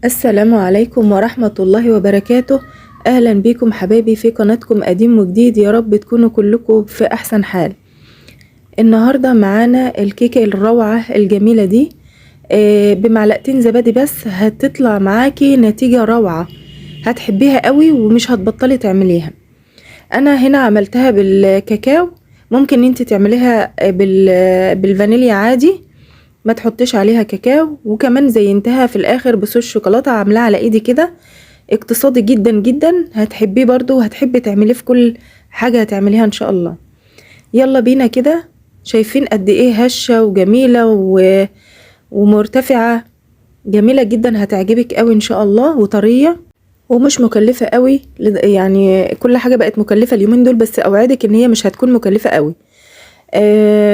السلام عليكم ورحمة الله وبركاته. أهلا بكم حبايبي في قناتكم قديم وجديد، يا رب تكونوا كلكم في أحسن حال. النهاردة معانا الكيكة الروعة الجميلة دي بمعلقتين زبادي بس هتطلع معاكي نتيجة روعة، هتحبيها قوي ومش هتبطلي تعمليها. أنا هنا عملتها بالكاكاو، ممكن انت تعمليها بالفانيليا عادي، ما تحطيش عليها كاكاو. وكمان زينتها في الاخر بصوص شوكولاته عاملاه على ايدي كده، اقتصادي جدا جدا، هتحبيه برضو وهتحبي تعمليه في كل حاجه هتعمليها ان شاء الله. يلا بينا كده. شايفين قد ايه هشه وجميله ومرتفعه، جميله جدا، هتعجبك قوي ان شاء الله، وطريه ومش مكلفه قوي. يعني كل حاجه بقت مكلفه اليومين دول، بس اوعدك ان هي مش هتكون مكلفه قوي.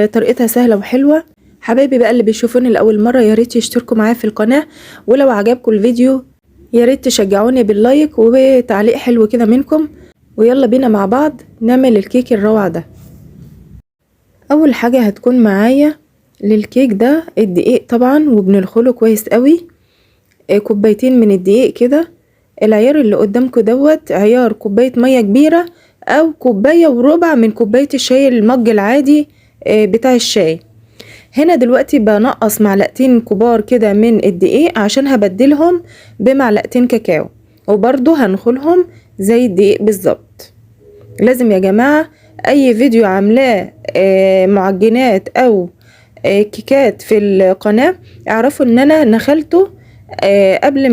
طريقتها سهله وحلوه. حبايبي بقى اللي بيشوفوني لاول مره، يا ريت يشتركوا معايا في القناه، ولو عجبكم الفيديو يا ريت تشجعوني باللايك وتعليق حلو كده منكم. ويلا بينا مع بعض نعمل الكيك الروعه ده. اول حاجه هتكون معايا للكيك ده الدقيق طبعا، وبنلخله كويس قوي. كوبايتين من الدقيق كده. العيار اللي قدامكم دوت عيار كوبايه ميه كبيره، او كوبايه وربع من كوبايه الشاي المج العادي بتاع الشاي. هنا دلوقتي بنقص معلقتين كبار كده من الدقيق عشان هبدلهم بمعلقتين كاكاو، وبرضو هنخلهم زي الدقيق بالظبط. لازم يا جماعة اي فيديو عاملاه معجنات او كيكات في القناة اعرفوا ان انا نخلته قبل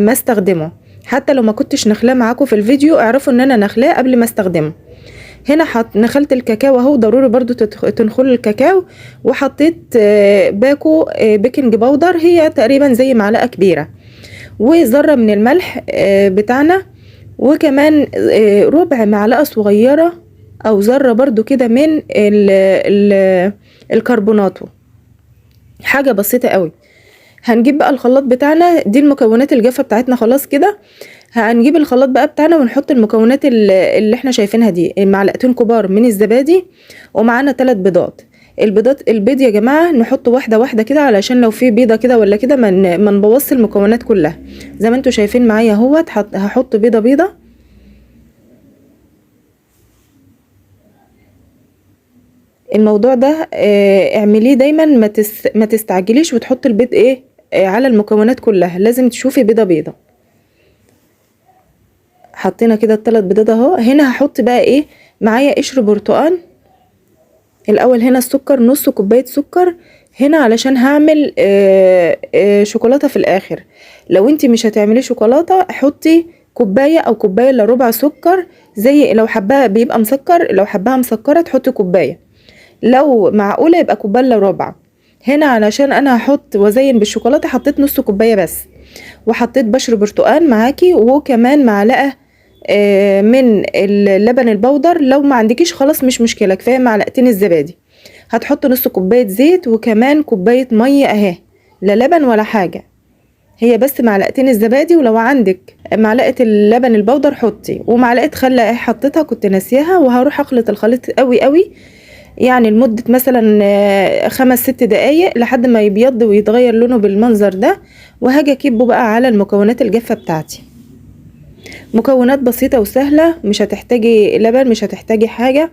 ما استخدمه. حتى لو ما كنتش نخلاه معاكم في الفيديو اعرفوا ان انا نخلاه قبل ما استخدمه. هنا نخلت الكاكاو اهو، ضروري برضو تنخلوا الكاكاو. وحطيت باكو بيكنج باودر، هي تقريبا زي معلقة كبيرة، وذرة من الملح بتاعنا، وكمان ربع معلقة صغيرة او ذرة برضو كده من الكربوناتو، حاجة بسيطة قوي. هنجيب بقى الخلاط بتاعنا، دي المكونات الجافة بتاعتنا خلاص كده. هنجيب الخلاط بقى بتاعنا ونحط المكونات اللي احنا شايفينها دي، معلقتين كبار من الزبادي، ومعانا 3 بيضات. البيض يا جماعة نحط واحدة واحدة كده، علشان لو في بيضة كده ولا كده ما نبوظش المكونات كلها. زي ما انتوا شايفين معايا اهوت، هحط بيضة بيضة. الموضوع ده اعمليه دايما، ما تستعجليش وتحط البيض على المكونات كلها، لازم تشوفي بيضة بيضة. حطينا كده ال3 بيضات اهو. هنا هحط بقى معايا قشر برتقال الاول. هنا السكر نص كوبايه سكر هنا، علشان هعمل شوكولاته في الاخر. لو انتي مش هتعملي شوكولاته حطي كوبايه او كوبايه الا ربع سكر، زي لو حباها بيبقى مسكر، لو حباها مسكره تحطي كوبايه، لو معقوله يبقى كوبايه الا ربع. هنا علشان انا هحط وازين بالشوكولاته حطيت نص كوبايه بس، وحطيت بشر برتقال معاكي، وكمان معلقه من اللبن البودر. لو ما عندكيش خلاص مش مشكله، كفايه معلقتين الزبادي. هتحط نص كوبايه زيت، وكمان كوبايه ميه اهي، لا لبن ولا حاجه، هي بس معلقتين الزبادي. ولو عندك معلقه اللبن البودر حطي، ومعلقه خل حطيتها كنت ناسيها. وهروح اخلط الخليط قوي قوي، يعني لمده مثلا 5-6 دقايق لحد ما يبيض ويتغير لونه بالمنظر ده. وهاجي اكبه بقى على المكونات الجافه بتاعتي. مكونات بسيطة وسهلة، مش هتحتاجي لبن، مش هتحتاجي حاجة.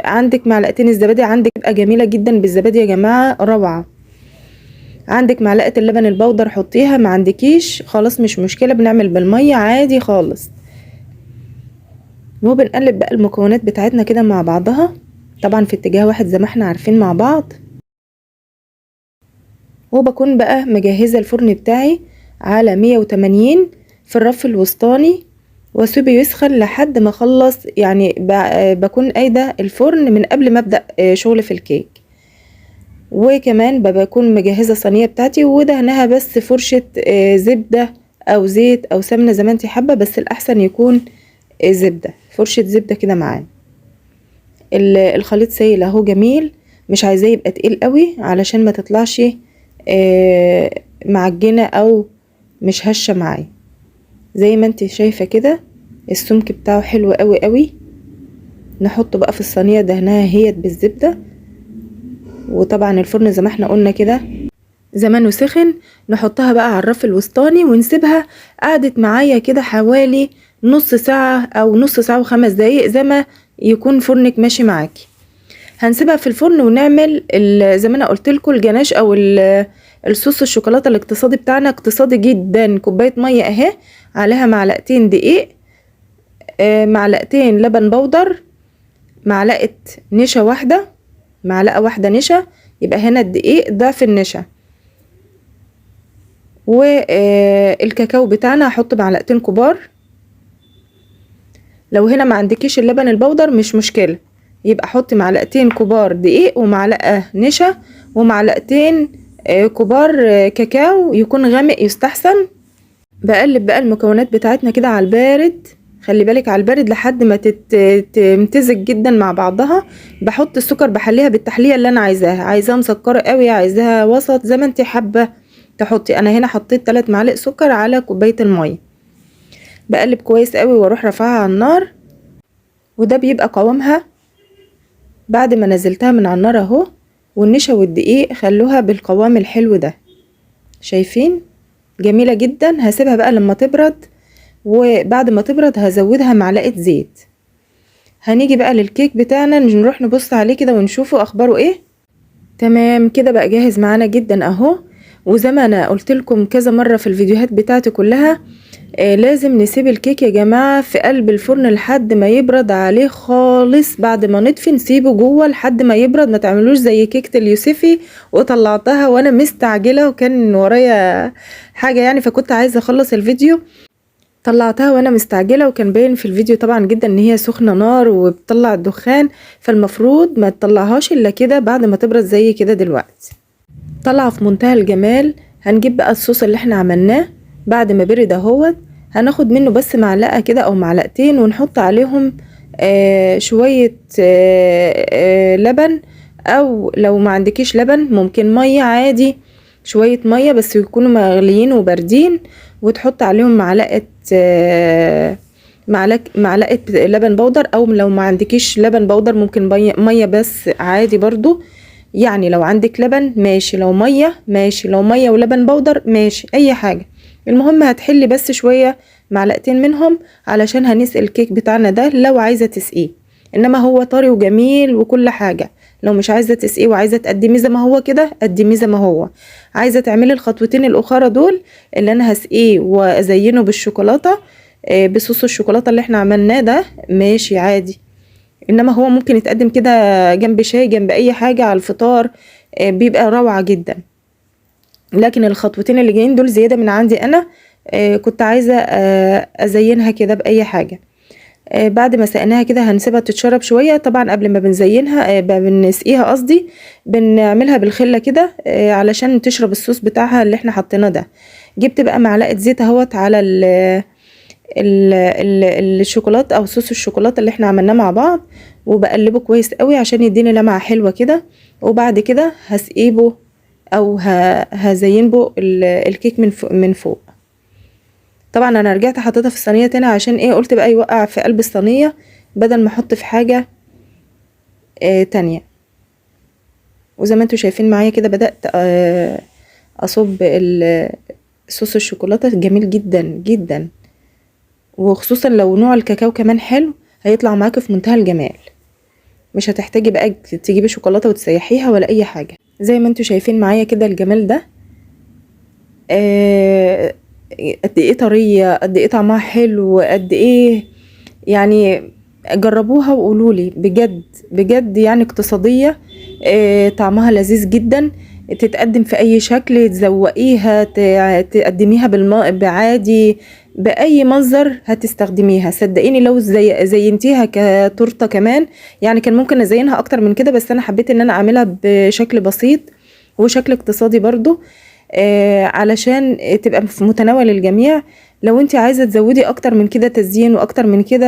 عندك معلقتين الزبادي، عندك بقى جميلة جدا بالزبادي يا جماعة، روعة. عندك معلقة اللبن البودر حطيها، ما عندكيش خلاص مش مشكلة، بنعمل بالمية عادي خالص. وبنقلب بقى المكونات بتاعتنا كده مع بعضها، طبعا في اتجاه واحد زي ما احنا عارفين مع بعض. وبكون بقى مجهزة الفرن بتاعي على 180 في الرف الوسطاني، واسيبه يسخن لحد ما اخلص. يعني بكون قايده الفرن من قبل ما ابدا شغل في الكيك. وكمان بكون مجهزه الصينيه بتاعتي ودهنها بس فرشه زبده او زيت او سمنه زي ما انت حابه، بس الاحسن يكون زبده، فرشه زبده كده معانا. الخليط سايل اهو جميل، مش عايزاه يبقى تقيل قوي علشان ما تطلعش معجنه او مش هشه معايا. زي ما انت شايفه كده السمك بتاعه حلو قوي قوي. نحطه بقى في الصينيه دهنها هيت بالزبده. وطبعا الفرن زي ما احنا قلنا كده زمانه سخن نحطها بقى على الرف الوسطاني ونسيبها. قعدت معايا كده حوالي نص ساعة او نص ساعة و5 دقايق زي ما يكون فرنك ماشي معاكي. هنسيبها في الفرن ونعمل زي ما انا قلت لكم الجناش او الصوص الشوكولاته الاقتصادي بتاعنا، اقتصادي جدا. كوبايه ميه اهي، عليها معلقتين دقيق، معلقتين لبن بودر، معلقه نشا واحده، معلقه واحده نشا، يبقى هنا الدقيق ضعف النشا. والكاكاو بتاعنا هحط معلقتين كبار. لو هنا ما عندكيش اللبن البودر مش مشكله، يبقى حطي معلقتين كبار دقيق ومعلقه نشا ومعلقتين كبار كاكاو يكون غامق يستحسن. بقلب بقى المكونات بتاعتنا كده على البارد، خلي بالك على البارد لحد ما تمتزج جدا مع بعضها. بحط السكر بحليها بالتحليه اللي انا عايزاها مسكره قوي، عايزاها وسط، زي ما انت حابه تحطي. انا هنا حطيت 3 معالق سكر على كوبايه الميه. بقلب كويس قوي واروح رافعها على النار، وده بيبقى قوامها بعد ما نزلتها من على النار اهو. والنشا والدقيق خلوها بالقوام الحلو ده، شايفين؟ جميلة جدا. هسيبها بقى لما تبرد، وبعد ما تبرد هزودها معلقة زيت. هنيجي بقى للكيك بتاعنا نروح نبص عليه كده ونشوفه اخباره ايه. تمام كده بقى جاهز معانا جدا اهو. وزي ما انا قلت لكم كذا مرة في الفيديوهات بتاعتي كلها، لازم نسيب الكيك يا جماعة في قلب الفرن لحد ما يبرد عليه خالص. بعد ما نطفي نسيبه جوه لحد ما يبرد. ما تعملوش زي كيكة اليوسفي وطلعتها وانا مستعجلة وكان ورايا حاجة يعني، فكنت عايزة اخلص الفيديو. طلعتها وانا مستعجلة وكان باين في الفيديو طبعا جدا ان هي سخنة نار وبتطلع الدخان، فالمفروض ما تطلعهاش الا كده بعد ما تبرد زي كده. دلوقتي طلع في منتهى الجمال. هنجيب بقى الصوص اللي احنا عملناه بعد ما برد اهوت، هناخد منه بس معلقة كده او معلقتين ونحط عليهم شوية لبن، او لو ما عندكيش لبن ممكن مية عادي، شوية مية بس يكونوا مغليين وباردين، وتحط عليهم معلقة لبن بودر، او لو ما عندكيش لبن بودر ممكن مية بس عادي برضو. يعني لو عندك لبن ماشي، لو مية ماشي، لو مية ولبن بودر ماشي، اي حاجة. المهم هتحلي بس شوية معلقتين منهم علشان هنسقي الكيك بتاعنا ده لو عايزة تسقيه. انما هو طري وجميل وكل حاجة. لو مش عايزة تسقيه وعايزة تقدميه زي ما هو كده قدميه زي ما هو. عايزة تعملي الخطوتين الاخرى دول اللي انا هسقيه وازينه بالشوكولاتة بصوص الشوكولاتة اللي احنا عملناه ده، ماشي عادي. انما هو ممكن يتقدم كده جنب شاي، جنب اي حاجة على الفطار، بيبقى روعة جدا. لكن الخطوتين اللي جايين دول زيادة من عندي انا، كنت عايزة ازينها كده باي حاجة. بعد ما سقناها كده هنسيبها تتشرب شوية. طبعا قبل ما بنزينها بنسقيها قصدي، بنعملها بالخلة كده علشان تشرب الصوص بتاعها اللي احنا حطيناه ده. جبت بقى معلقة زيت اهوت على الشوكولاتة او صوص الشوكولاتة اللي احنا عملناه مع بعض، وبقلبه كويس قوي عشان يديني لمعة حلوة كده. وبعد كده هسقيبه او هزينبه الكيك من فوق. طبعا انا رجعت حطيتها في الصينيه تاني عشان ايه، قلت بقى يوقع في قلب الصينيه بدل ما احط في حاجه تانية. وزي ما انتوا شايفين معايا كده بدات اصب صوص الشوكولاته جميل جدا جدا، وخصوصا لو نوع الكاكاو كمان حلو هيطلع معاكي في منتهى الجمال. مش هتحتاجي بقى تجيبي شوكولاته وتسيحيها ولا اي حاجه. زي ما انتوا شايفين معايا كده الجمال ده. قد ايه طريه، قد ايه طعمها حلو، قد ايه يعني. جربوها وقولولي بجد بجد يعني اقتصاديه، طعمها لذيذ جدا. تتقدم في اي شكل، تزوقيها، تقدميها بالماء بعادي، باي منظر هتستخدميها. صدقيني لو زينتيها كتورته كمان، يعني كان ممكن ازينها اكتر من كده، بس انا حبيت ان انا اعملها بشكل بسيط وشكل اقتصادي برضو، علشان تبقى في متناول الجميع. لو انت عايزة تزودي اكتر من كده تزيين واكتر من كده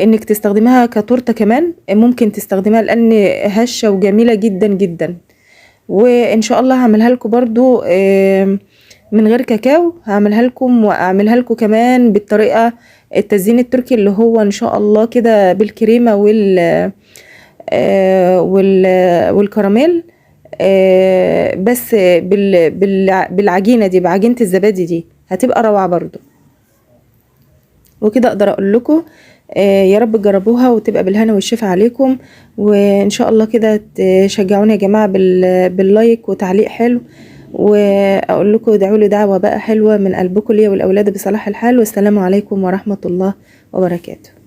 انك تستخدمها كتورته كمان، ممكن تستخدمها لان هشة وجميلة جدا جدا. وان شاء الله هعملها لكم برضو من غير كاكاو، هعملها لكم واعملها لكم كمان بالطريقة التزيين التركي اللي هو ان شاء الله كده بالكريمة والكراميل. بس بالعجينة دي، بعجينة الزبادي دي هتبقى روعة برضو. وكده اقدر اقول لكم يا رب تجربوها وتبقى بالهنا والشفا عليكم، وان شاء الله كده تشجعوني يا جماعة باللايك وتعليق حلو، واقول لكم ادعوا لي دعوة بقى حلوة من قلبكم ليا والاولاد بصلاح الحال. والسلام عليكم ورحمة الله وبركاته.